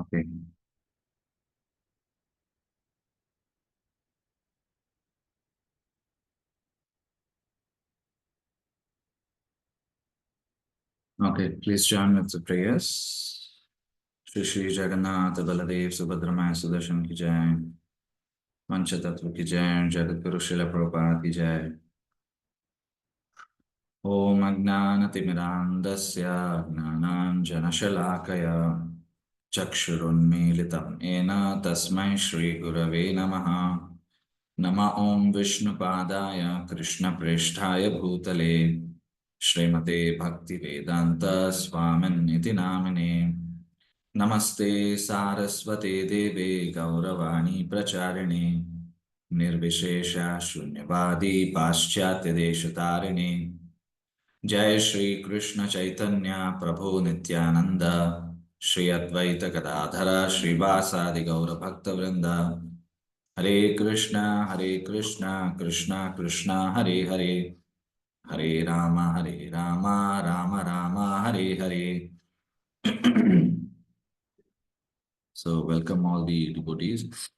Okay. Okay, please join with the prayers. Shri Shri Jagannath Baladev Subhadra Maya Sudarshan ki jai. Panchatattva ki jai. Jagadguru Srila Prabhupada ki jai. Om Ajnanatimirandasya Gnananjanashalakaya Chakshurunmilitam Ena Tasmai Shri Gurave Namaha. Nama Om Vishnupadaya Krishna Presthaya Bhutale Srimate Bhaktivedanta Swamin Niti Namine Namaste Saraswate Deve Gauravani Pracharine Nirvishesha Shunyavadi Paschatya Deshatarine Jai Shri Krishna Chaitanya Prabhu Nityananda Shri Advaita Gadadhara Shri Vasadi Gaura Bhakta Vrinda Hare Krishna Krishna Krishna Hare Hare Hare Rama Rama Rama Hare Hare. So welcome all the devotees.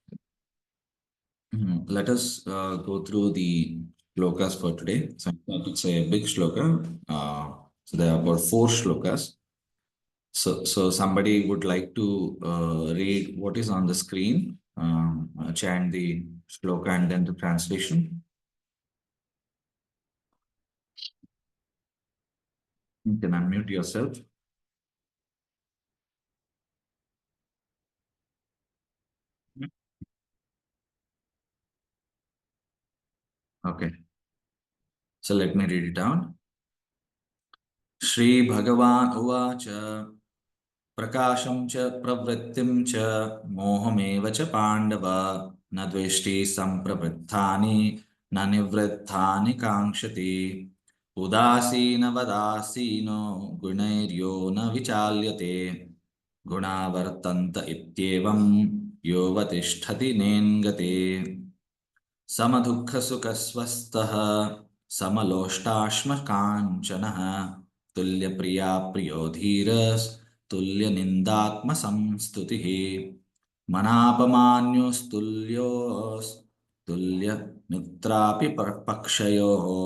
Let us go through the shlokas for today. So it's a big shloka. So there are about 4 shlokas. So somebody would like to read what is on the screen, chant the shloka and then the translation. You can unmute yourself. Okay. So let me read it down. Shri Bhagavan Uvacha Prakasham cha pravrittim cha mohameva cha pandava na dveshti sampravrittani na nivrittani kankshati udasina vadasino gunairyo na vichalyate gunavartanta ityevam yovatisthati nengate samadukha sukha swastah samaloshtaashma kanchanaha tulya priya priyo dhiras tulya nindatma samstutihi manapamanyostulyo's tulya mitrapi pakshayoho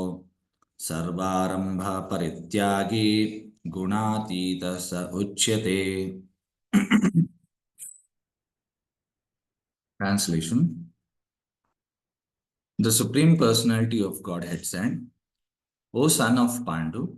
sarvarambha parityagi gunatita sa uchyate. Translation. The Supreme Personality of Godhead said, O son of Pandu,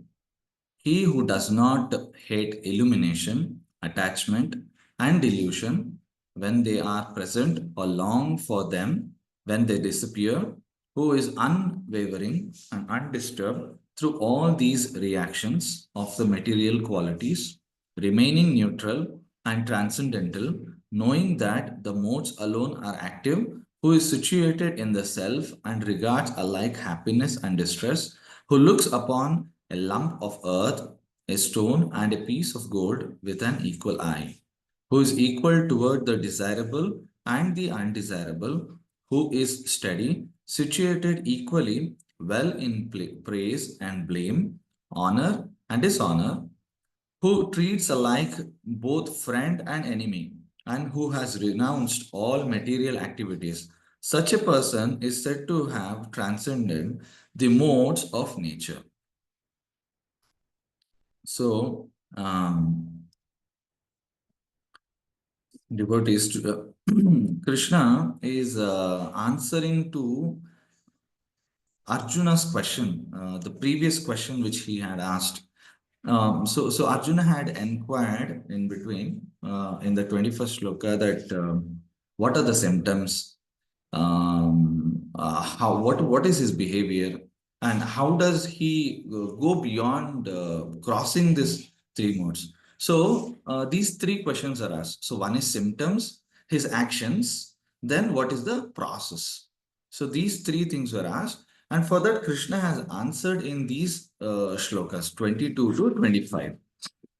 he who does not hate illumination, attachment, and delusion when they are present or long for them when they disappear, who is unwavering and undisturbed through all these reactions of the material qualities, remaining neutral and transcendental, knowing that the modes alone are active, who is situated in the self and regards alike happiness and distress, who looks upon a lump of earth, a stone, and a piece of gold with an equal eye, who is equal toward the desirable and the undesirable, who is steady, situated equally well in praise and blame, honor and dishonor, who treats alike both friend and enemy, and who has renounced all material activities. Such a person is said to have transcended the modes of nature. So, devotees, Krishna is answering to Arjuna's question, the previous question which he had asked. So Arjuna had inquired in between in the 21st shloka that what are the symptoms, what is his behavior, and how does he go beyond crossing these 3 modes. So these 3 questions are asked. So one is symptoms, his actions, then what is the process. So these 3 things were asked, and for that Krishna has answered in these shlokas 22 to 25.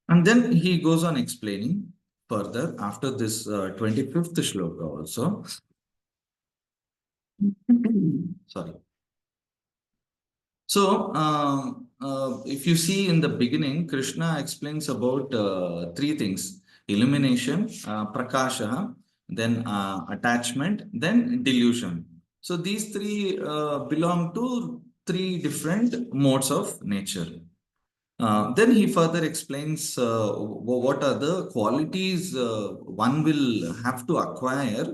And then he goes on explaining further after this 25th shloka also. Sorry. So, if you see in the beginning, Krishna explains about 3 things. illumination, prakasha, then attachment, then delusion. So these three belong to three different modes of nature. Then he further explains what are the qualities one will have to acquire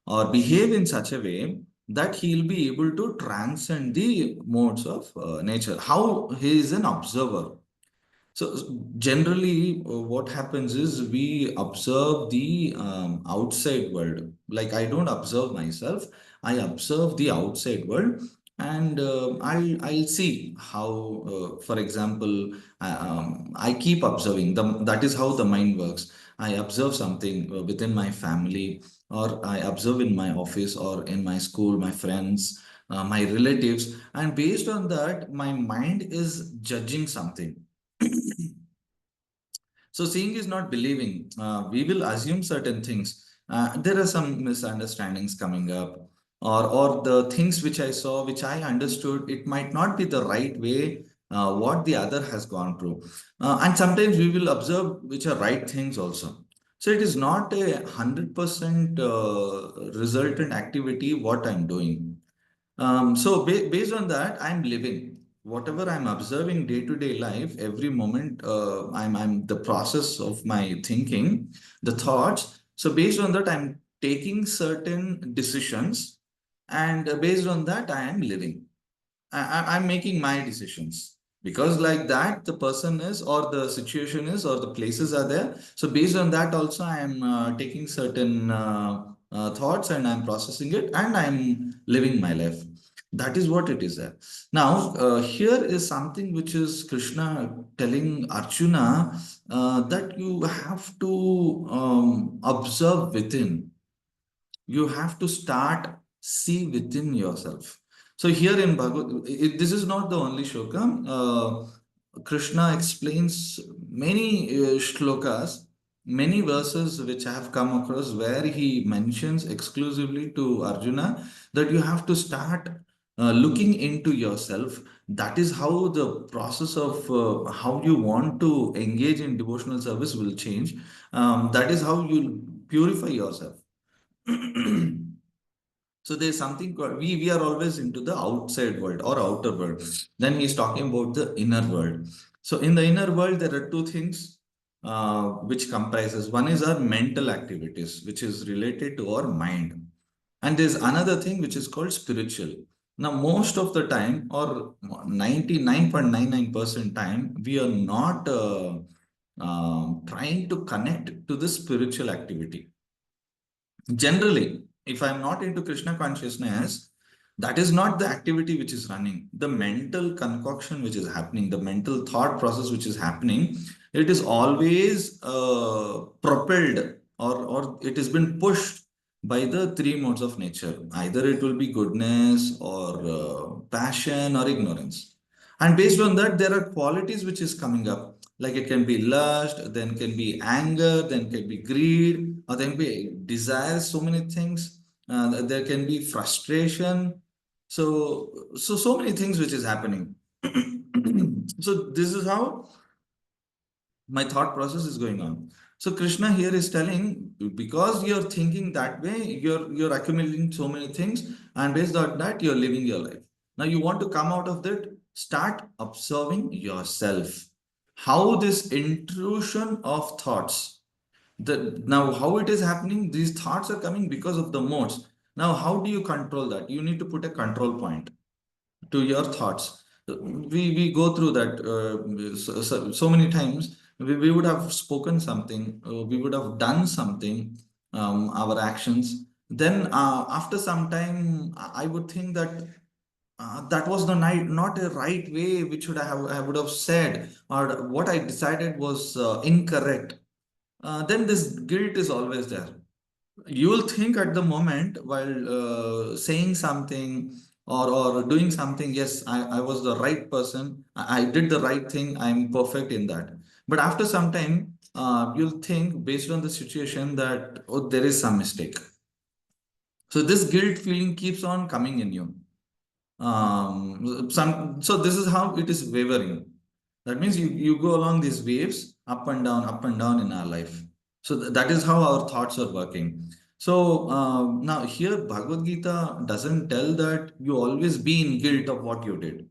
or behave in such a way that he'll be able to transcend the modes of nature. How he is an observer. So generally, what happens is we observe the outside world. Like I don't observe myself, I observe the outside world, and I'll see how, for example, I keep observing. That is how the mind works. I observe something within my family, or I observe in my office, or in my school, my friends, my relatives, and based on that, my mind is judging something. So seeing is not believing. We will assume certain things. There are some misunderstandings coming up, or the things which I saw, which I understood, it might not be the right way. What the other has gone through, and sometimes we will observe which are right things also. So it is not a 100% resultant activity what I'm doing. So based on that, I'm living. Whatever I'm observing day to day life, every moment, I'm the process of my thinking, the thoughts. So based on that, I'm taking certain decisions, and based on that, I am living. I'm making my decisions because like that the person is or the situation is or the places are there. So based on that also I am taking certain thoughts and I'm processing it and I'm living my life. That is what it is there. Now here is something which is Krishna telling Arjuna that you have to observe within. You have to start see within yourself. So here in Bhagavad, this is not the only shloka. Krishna explains many shlokas, many verses which I have come across where he mentions exclusively to Arjuna that you have to start looking into yourself. That is how the process of how you want to engage in devotional service will change. That is how you purify yourself. So there's something called we are always into the outside world or outer world. Then he's talking about the inner world. So in the inner world, there are two things which comprises. One is our mental activities, which is related to our mind, and there's another thing which is called spiritual. Now, most of the time, or 99.99% time, we are not trying to connect to the spiritual activity. Generally, if I'm not into Krishna consciousness, that is not the activity which is running. The mental concoction which is happening, the mental thought process which is happening, it is always propelled or it has been pushed by the three modes of nature. Either it will be goodness or passion or ignorance. And based on that, there are qualities which is coming up. Like it can be lust, then can be anger, then can be greed, or then be desire, so many things. There can be frustration. So many things which is happening. So this is how my thought process is going on. So Krishna here is telling because you're thinking that way, you're accumulating so many things, and based on that, you're living your life. Now you want to come out of that, start observing yourself. How this intrusion of thoughts, now how it is happening, these thoughts are coming because of the modes. Now, how do you control that? You need to put a control point to your thoughts. We go through that so many times. We would have spoken something, we would have done something, our actions. Then after some time, I would think that that was the night, not a right way, which I would have said, or what I decided was incorrect. Then this guilt is always there. You will think at the moment while saying something or doing something, yes, I was the right person, I did the right thing, I'm perfect in that. But after some time, you'll think based on the situation that, oh, there is some mistake. So this guilt feeling keeps on coming in you. So this is how it is wavering. That means you go along these waves up and down in our life. So that is how our thoughts are working. So now here Bhagavad Gita doesn't tell that you always be in guilt of what you did.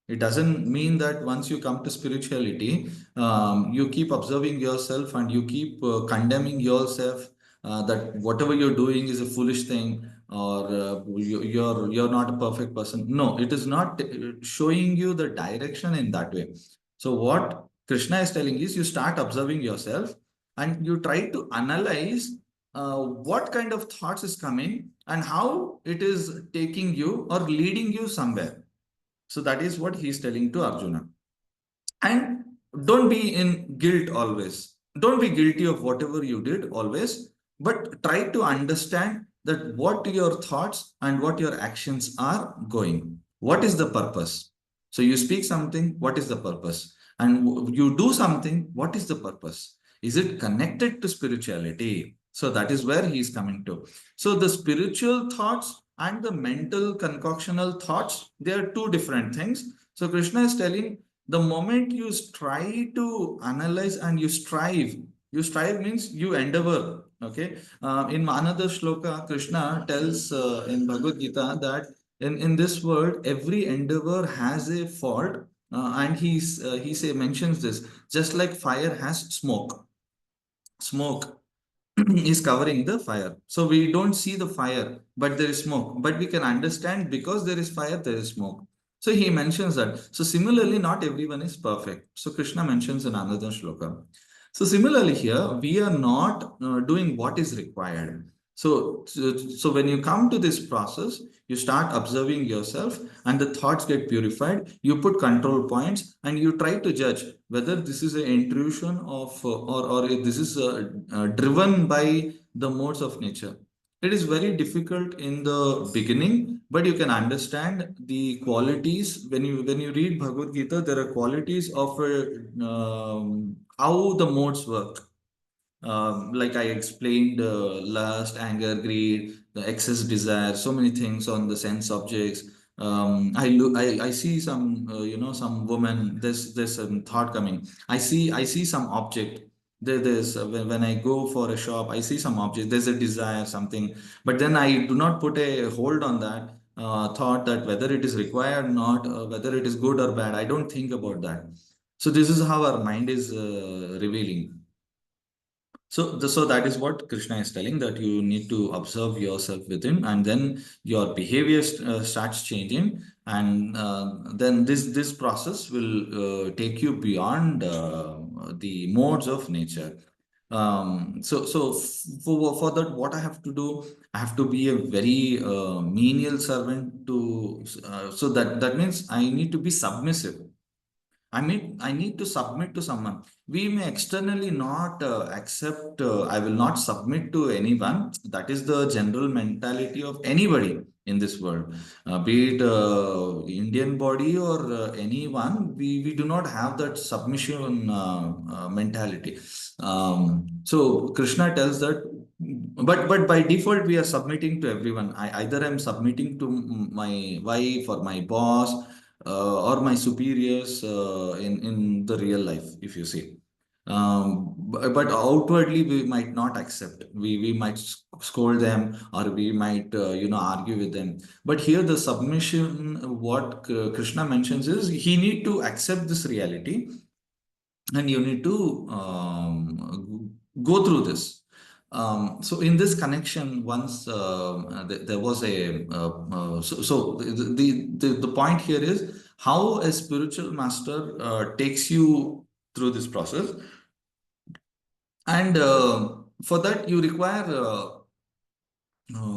It doesn't mean that once you come to spirituality, you keep observing yourself and you keep condemning yourself, that whatever you're doing is a foolish thing, or you're not a perfect person. No, it is not showing you the direction in that way. So what Krishna is telling is you start observing yourself and you try to analyze what kind of thoughts is coming and how it is taking you or leading you somewhere. So that is what he's telling to Arjuna. And don't be in guilt always. Don't be guilty of whatever you did always, but try to understand that what your thoughts and what your actions are going. What is the purpose? So you speak something, what is the purpose? And you do something, what is the purpose? Is it connected to spirituality? So that is where he is coming to. So the spiritual thoughts and the mental concoctional thoughts, they are two different things. So Krishna is telling, the moment you try to analyze and you strive means you endeavor. Okay. In another shloka, Krishna tells in Bhagavad Gita that in this world, every endeavor has a fault. And mentions this, just like fire has smoke. Smoke is covering the fire. So we don't see the fire, but there is smoke. But we can understand because there is fire, there is smoke. So he mentions that. So similarly, not everyone is perfect. So Krishna mentions in another shloka. So similarly here, we are not doing what is required. So when you come to this process, you start observing yourself and the thoughts get purified. You put control points and you try to judge whether this is an intrusion of or if this is driven by the modes of nature. It is very difficult in the beginning, but you can understand the qualities when you read Bhagavad Gita. There are qualities of how the modes work. Like I explained, lust, anger, greed, the excess desire, so many things on the sense objects. I see some, some woman. There's some thought coming. I see some object. There's when I go for a shop, I see some object. There's a desire, something, but then I do not put a hold on that thought that whether it is required or not, whether it is good or bad. I don't think about that. So this is how our mind is revealing. So that is what Krishna is telling, that you need to observe yourself within, and then your behavior starts changing, and then this process will take you beyond the modes of nature. For that, what I have to do, I have to be a very menial servant to. So that means I need to be submissive. I need to submit to someone. We may externally not accept, I will not submit to anyone. That is the general mentality of anybody in this world, be it Indian body or anyone. We do not have that submission mentality. So Krishna tells that, but by default, we are submitting to everyone. Either I'm submitting to my wife or my boss or my superiors in the real life, if you see. But outwardly, we might not accept. We might scold them, or we might, argue with them. But here, the submission, what Krishna mentions is he need to accept this reality, and you need to go through this. So in this connection, once there was a the point here is how a spiritual master takes you through this process, and for that you require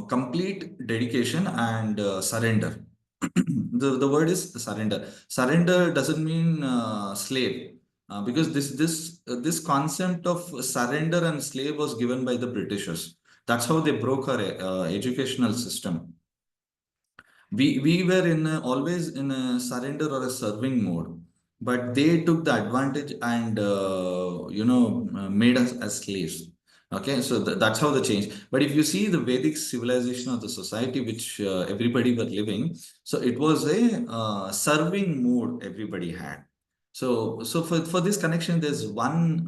complete dedication and surrender. The word is surrender. Surrender doesn't mean slave, because this concept of surrender and slave was given by the Britishers. That's how they broke our educational system. We were always in a surrender or a serving mode, but they took the advantage and made us as slaves. Okay, so that's how the change. But if you see the Vedic civilization of the society which everybody were living, so it was a serving mode everybody had. So for this connection, there's one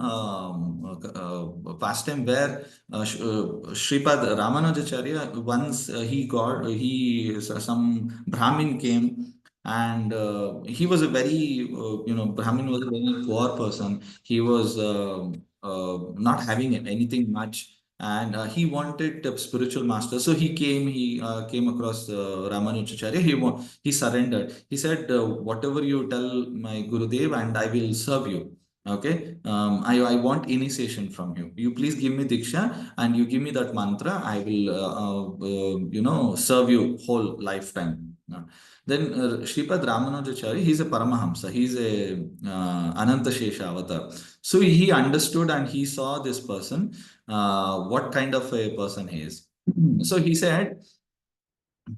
pastime where Sripad Ramanujacharya once some Brahmin came, and he was a very Brahmin was a very poor person. He was not having anything much, and he wanted a spiritual master. So he came across Ramanujacharya. He surrendered. He said, whatever you tell my Gurudev, and I will serve you. Okay. I want initiation from you. You please give me Diksha, and you give me that mantra. I will, serve you whole lifetime. Then Sripad Ramanujacharya, he's a Paramahamsa. He's a Ananta Shesha avatar. So he understood and he saw this person, what kind of a person he is. So he said,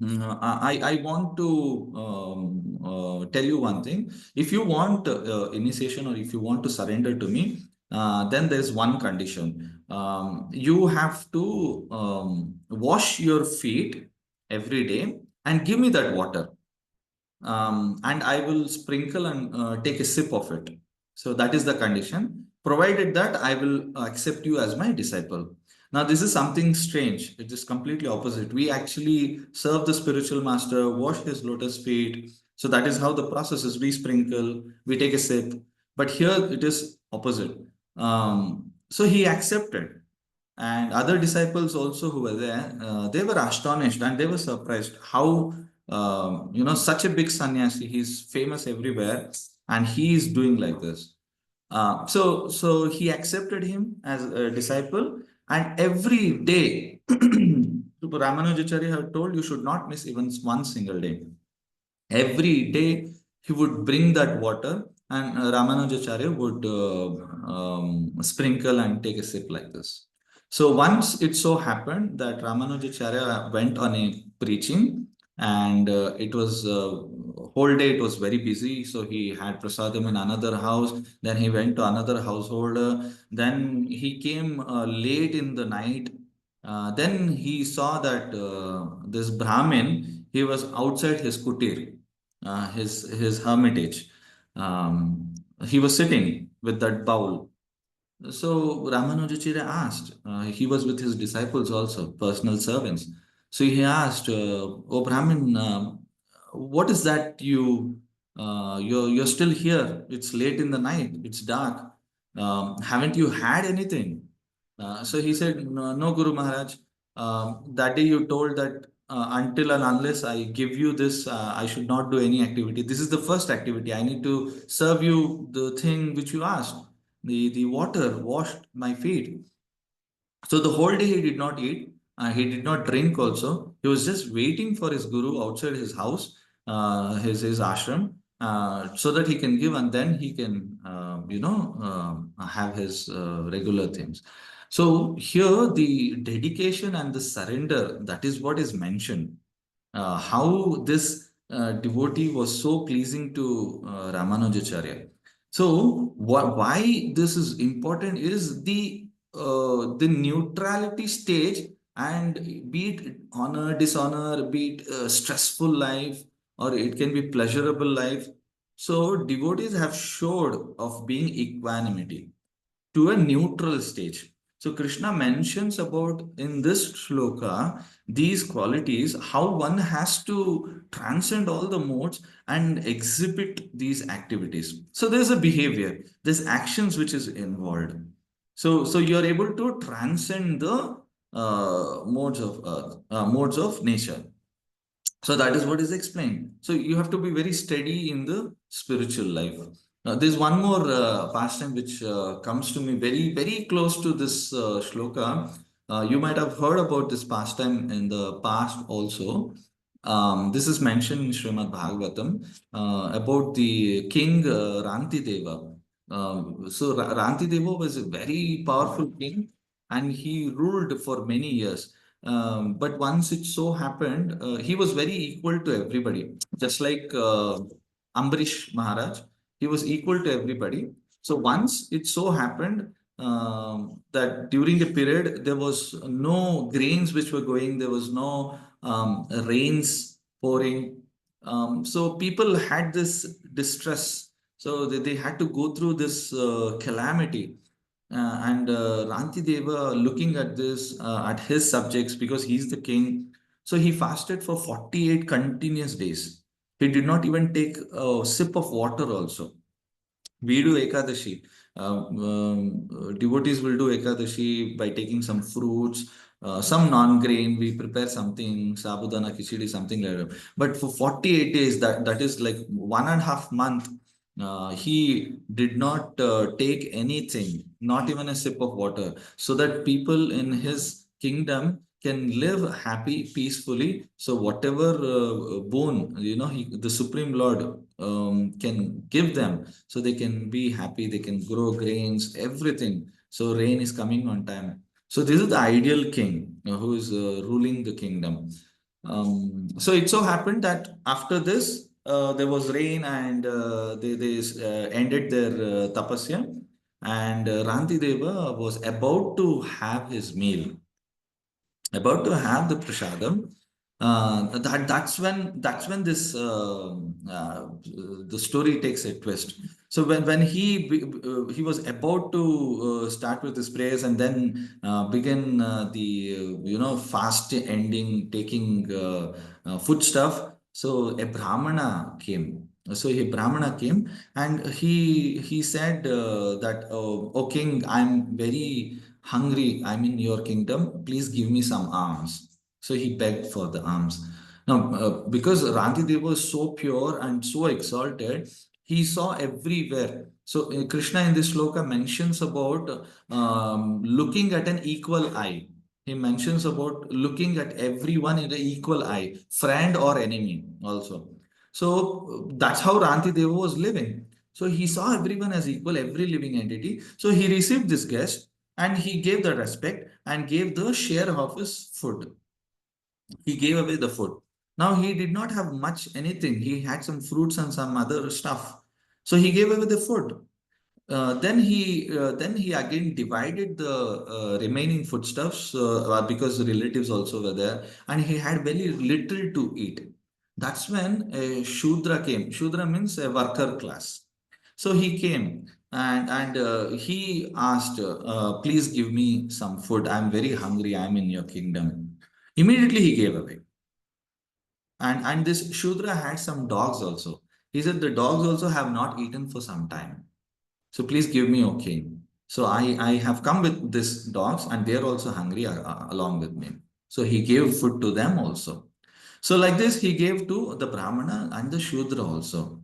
I want to tell you one thing. If you want initiation, or if you want to surrender to me, then there's one condition. You have to wash your feet every day and give me that water, and I will sprinkle and take a sip of it. So that is the condition. Provided that, I will accept you as my disciple. Now, this is something strange. It is completely opposite. We actually serve the spiritual master, wash his lotus feet. So that is how the process is. We sprinkle, we take a sip. But here it is opposite. So he accepted, and other disciples also who were there, they were astonished and they were surprised how such a big sannyasi, he's famous everywhere, and he is doing like this. So he accepted him as a disciple, and every day Ramanujacharya had told, you should not miss even one single day. Every day he would bring that water, and Ramanujacharya would sprinkle and take a sip like this. So once it so happened that Ramanujacharya went on a preaching, and it was whole day it was very busy. So he had prasadam in another house. Then he went to another householder. Then he came late in the night. Then he saw that this Brahmin, he was outside his kutir, his hermitage. He was sitting with that bowl. So Ramanujacharya asked, he was with his disciples also, personal servants. So he asked, "Oh Brahmin, what is that you're still here? It's late in the night. It's dark. Haven't you had anything?" So he said, "No, no, Guru Maharaj. That day you told that until and unless I give you this, I should not do any activity. This is the first activity. I need to serve you the thing which you asked. The water washed my feet." So the whole day he did not eat. He did not drink also. He was just waiting for his guru outside his house, his ashram, so that he can give, and then he can, have his regular things. So here the dedication and the surrender, that is what is mentioned. How this devotee was so pleasing to Ramanujacharya. So why this is important is the neutrality stage, and be it honor, dishonor, be it stressful life, or it can be pleasurable life. So devotees have showed of being equanimity to a neutral stage. So Krishna mentions about in this shloka these qualities, how one has to transcend all the modes and exhibit these activities. So there's a behavior, there's actions which is involved. So you're able to transcend the modes of nature. So that is what is explained. So you have to be very steady in the spiritual life. There's one more pastime which comes to me very, very close to this shloka. You might have heard about this pastime in the past also. This is mentioned in Srimad Bhagavatam about the king Rantideva. So Rantideva was a very powerful king, and he ruled for many years. But once it so happened, he was very equal to everybody, just like Ambarish Maharaj. He was equal to everybody. So once it so happened that during a period there was no grains which were going, there was no rains pouring. So people had this distress. So they had to go through this calamity. And Rantideva looking at this, at his subjects, because he's the king. So he fasted for 48 continuous days. He did not even take a sip of water also. We do Ekadashi. Devotees will do Ekadashi by taking some fruits, some non-grain. We prepare something, sabudana, khichdi, something like that. But for 48 days, that is like 1.5 month, he did not take anything, not even a sip of water, so that people in his kingdom can live happy, peacefully. So whatever boon, the Supreme Lord can give them, so they can be happy, they can grow grains, everything. So rain is coming on time. So this is the ideal king who is ruling the kingdom. So it so happened that after this, there was rain, and they ended their tapasya, and Rantideva was about to have his meal, about to have the prasadam. That's when this the story takes a twist. So when he was about to start with his prayers, and then begin the fast ending, taking food stuff. So a brahmana came. So a brahmana came, and he said that, "O king, I'm very hungry. I'm in your kingdom. Please give me some alms." So he begged for the alms. Now, because Rantideva was so pure and so exalted, he saw everywhere. So Krishna in this sloka mentions about looking at an equal eye. He mentions about looking at everyone in an equal eye, friend or enemy also. So that's how Rantideva was living. So he saw everyone as equal, every living entity. So he received this guest, and he gave the respect and gave the share of his food. He gave away the food. Now he did not have much anything. He had some fruits and some other stuff. So he gave away the food. Then he again divided the remaining foodstuffs, because relatives also were there, and he had very little to eat. That's when a Shudra came. Shudra means a worker class. So he came, and he asked, "Please give me some food. I'm very hungry. I'm in your kingdom." Immediately he gave away. And this Shudra had some dogs also. He said, "The dogs also have not eaten for some time. So please give me, O king." So I have come with these dogs, and they're also hungry along with me. So he gave food to them also. So like this, he gave to the Brahmana and the Shudra also.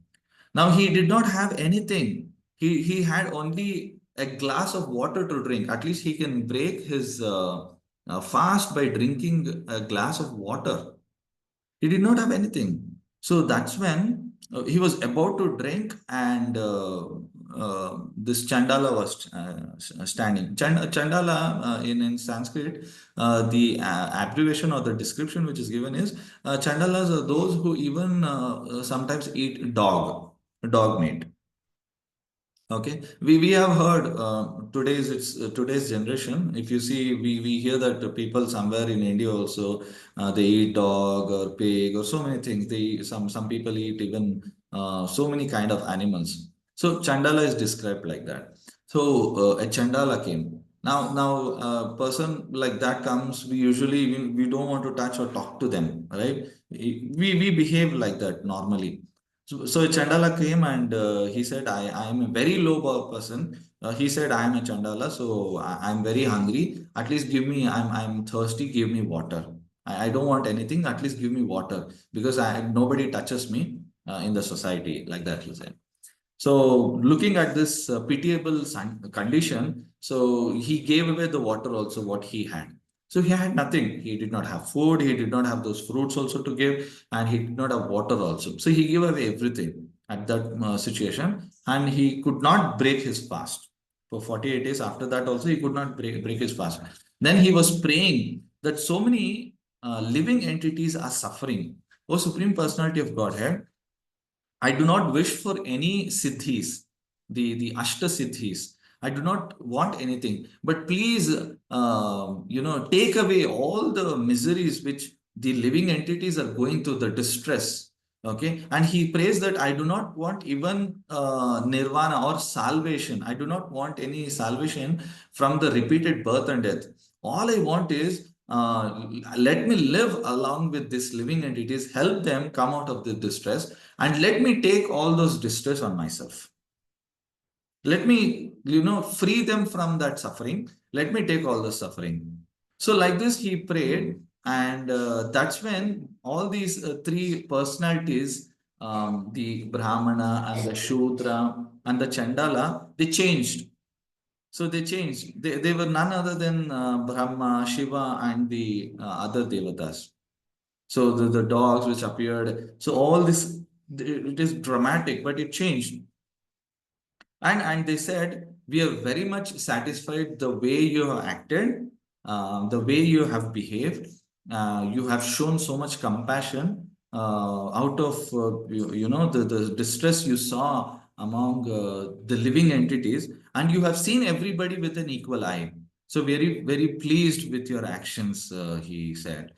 Now he did not have anything. He had only a glass of water to drink. At least he can break his fast by drinking a glass of water. He did not have anything. So that's when he was about to drink, and this Chandala was standing. Chandala, in Sanskrit, the abbreviation or the description which is given is, Chandalas are those who even sometimes eat dog meat. Okay, we have heard today's generation. If you see, we hear that the people somewhere in India also, they eat dog or pig or so many things. Some people eat even so many kind of animals. So Chandala is described like that. So a Chandala came. Now a person like that comes. We don't want to touch or talk to them, right? We behave like that normally. So Chandala came, and he said, I am a very low person. He said, "I am a Chandala, so I'm very hungry. At least give me, I'm thirsty, give me water. I don't want anything, at least give me water, because nobody touches me in the society," like that, he said. So looking at this pitiable condition, so he gave away the water also what he had. So he had nothing. He did not have food. He did not have those fruits also to give, and he did not have water also. So he gave away everything at that situation, and he could not break his fast for 48 days. After that also, he could not break his fast. Then he was praying that so many living entities are suffering. O Supreme Personality of Godhead, I do not wish for any siddhis, the Ashta siddhis. I do not want anything, but please, take away all the miseries which the living entities are going through, the distress. Okay, and he prays that I do not want even nirvana or salvation. I do not want any salvation from the repeated birth and death. All I want is let me live along with these living entities, help them come out of the distress, and let me take all those distress on myself. Let me, free them from that suffering. Let me take all the suffering. So, like this, he prayed, and that's when all these three personalities, the Brahmana and the Shudra and the Chandala, they changed. So they changed. They were none other than Brahma, Shiva, and the other devatas. So the dogs which appeared. So all this, it is dramatic, but it changed. And they said, we are very much satisfied the way you have acted, the way you have behaved. You have shown so much compassion out of the distress you saw among the living entities, and you have seen everybody with an equal eye. So very very pleased with your actions, he said.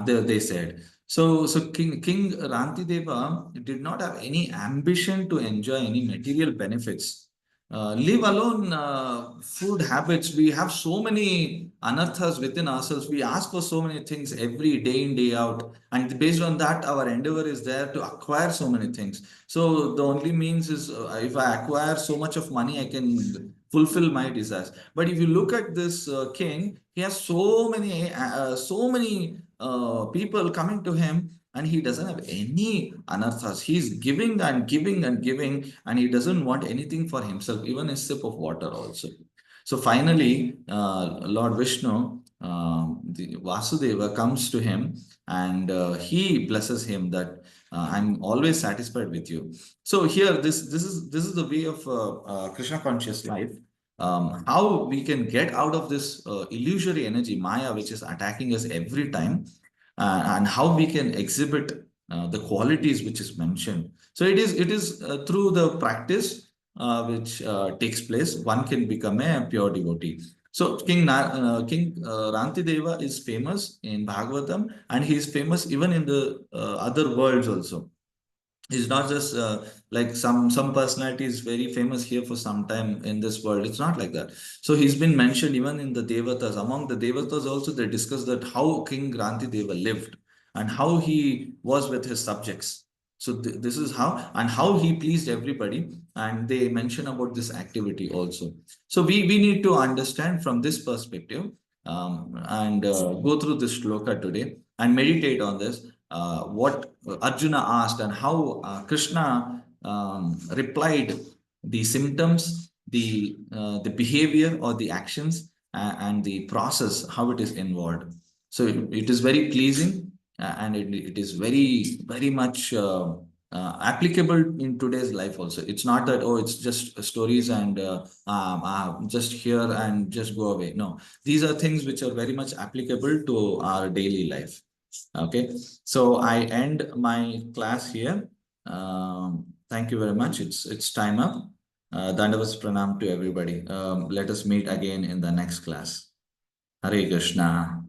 They said. So King Rantideva did not have any ambition to enjoy any material benefits. Leave alone food habits. We have so many anarthas within ourselves. We ask for so many things every day in, day out. And based on that, our endeavor is there to acquire so many things. So the only means is if I acquire so much of money, I can fulfill my desires. But if you look at this king, he has so many people coming to him, and he doesn't have any anarthas. He's giving and giving and giving, and he doesn't want anything for himself, even a sip of water also. So finally, Lord Vishnu, the Vasudeva comes to him, and he blesses him that I'm always satisfied with you. So here, this is the way of Krishna conscious life. How we can get out of this illusory energy, Maya, which is attacking us every time, and how we can exhibit the qualities which is mentioned. So it is through the practice which takes place, one can become a pure devotee. So King Rantideva is famous in Bhagavatam, and he is famous even in the other worlds also. He's not just like some personality is very famous here for some time in this world. It's not like that. So he's been mentioned even in the devatas. Among the devatas also, they discuss that how King Granthi Deva lived and how he was with his subjects. So this is how, and how he pleased everybody, and they mention about this activity also. So we need to understand from this perspective, and go through this shloka today and meditate on this, what Arjuna asked, and how Krishna replied the symptoms, the behavior or the actions, and the process, how it is involved. So it is very pleasing, and it is very very much applicable in today's life also. It's not that, oh, it's just stories and just hear and just go away. No, these are things which are very much applicable to our daily life. Okay, so I end my class here. Thank you very much. It's time up. Dandavas pranam to everybody. Let us meet again in the next class. Hare Krishna.